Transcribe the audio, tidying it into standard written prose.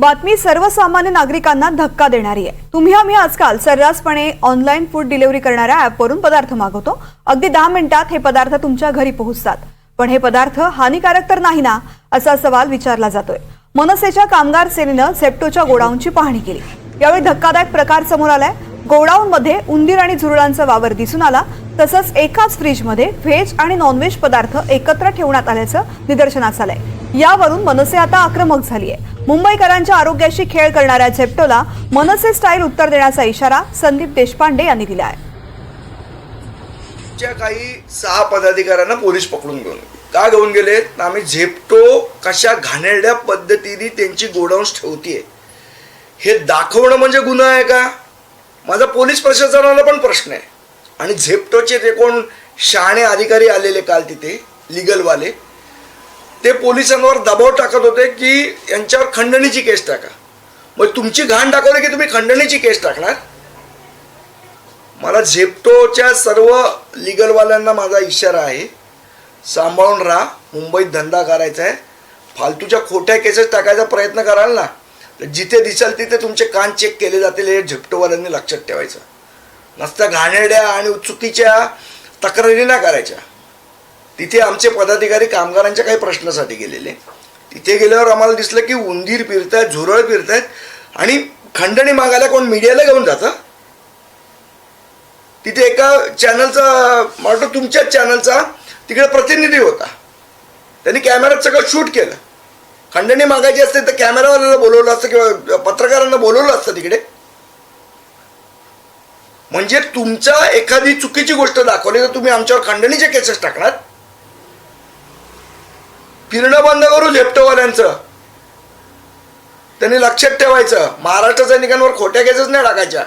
बातमी सर्वसामान्य नागरिकांना धक्का देणारी आहे। तुम्ही आम्ही आजकाल सर्रासपणे ऑनलाईन फूड डिलिव्हरी करणाऱ्या ॲपवरून पदार्थ मागवतो। अगदी 10 मिनिटात हे पदार्थ तुमच्या घरी पोहोचतात। पण हे पदार्थ हानिकारक तर नाही ना, असा सवाल विचारला जातोय। मनसेच्या कामगार सेनेनं झेप्टोच्या गोडाऊनची पाहणी केली। यावेळी धक्कादायक प्रकार समोर आलाय। गोडाऊनमध्ये उंदीर आणि झुरळांचा वावर दिसून आला। तसंच एकाच फ्रीजमध्ये व्हेज आणि नॉनव्हेज पदार्थ एकत्र ठेवण्यात आल्याचं निदर्शनास आलंय। यावरून मनसे आता आक्रमक झाली आहे। मुंबईकरांच्या आरोग्याशी खेळ करणाऱ्या झेप्टोला मनसे स्टाईल उत्तर देण्याचा इशारा संदीप देशपांडे यांनी दिला आहे। काही 6 पदाधिकाऱ्यांना पोलीस पकडून घेऊन गेले। आम्ही झेप्टो कशा घाणेरड्या पद्धतीने त्यांची गोडाऊन्स ठेवतीये हे दाखवणं म्हणजे गुन्हा आहे का? माझा पोलीस प्रशासनाला पण प्रश्न आहे। आणि झेप्टोचे ते कोण शहाणे अधिकारी आलेले काल तिथे लीगलवाले, ते पोलिसांवर दबाव टाकत होते की यांच्यावर खंडणीची केस टाका। मग तुमची घाण दाखवली की तुम्ही खंडणीची केस टाकणार? मला झेप्टोच्या सर्व लीगलवाल्यांना माझा इशारा आहे, सांभाळून राहा। मुंबईत धंदा करायचा आहे, फालतूच्या खोट्या केसेस टाकायचा प्रयत्न कराल ना तर जिथे दिसाल तिथे तुमचे कान चेक केले जातील, हे झेप्टोवाल्यांनी लक्षात ठेवायचं। नसता घाणेरड्या आणि चुकीच्या तक्रारी ना करायच्या। तिथे आमचे पदाधिकारी कामगारांच्या काही प्रश्नासाठी गेलेले, तिथे गेल्यावर आम्हाला दिसलं की उंदीर फिरतायत, झुरळ फिरतायत आणि खंडणी मागायला कोण मीडियाला घेऊन जातं। तिथे एका चॅनलचा, मला तुमच्याच चॅनलचा तिकडे प्रतिनिधी होता, त्यांनी कॅमेऱ्यात सगळं शूट केलं। खंडणी मागायची असते तर कॅमेरावाल्याला बोलवलं असतं किंवा पत्रकारांना बोलवलं असतं तिकडे। म्हणजे तुमचा एखादी चुकीची गोष्ट दाखवली तर तुम्ही आमच्यावर खंडणीचे केसेस टाकणार? फिरणं बंद करू झेप्टोवाल्यांचं, त्यांनी लक्षात ठेवायचं। महाराष्ट्र सैनिकांवर खोट्या केसेस नाही टाकायच्या।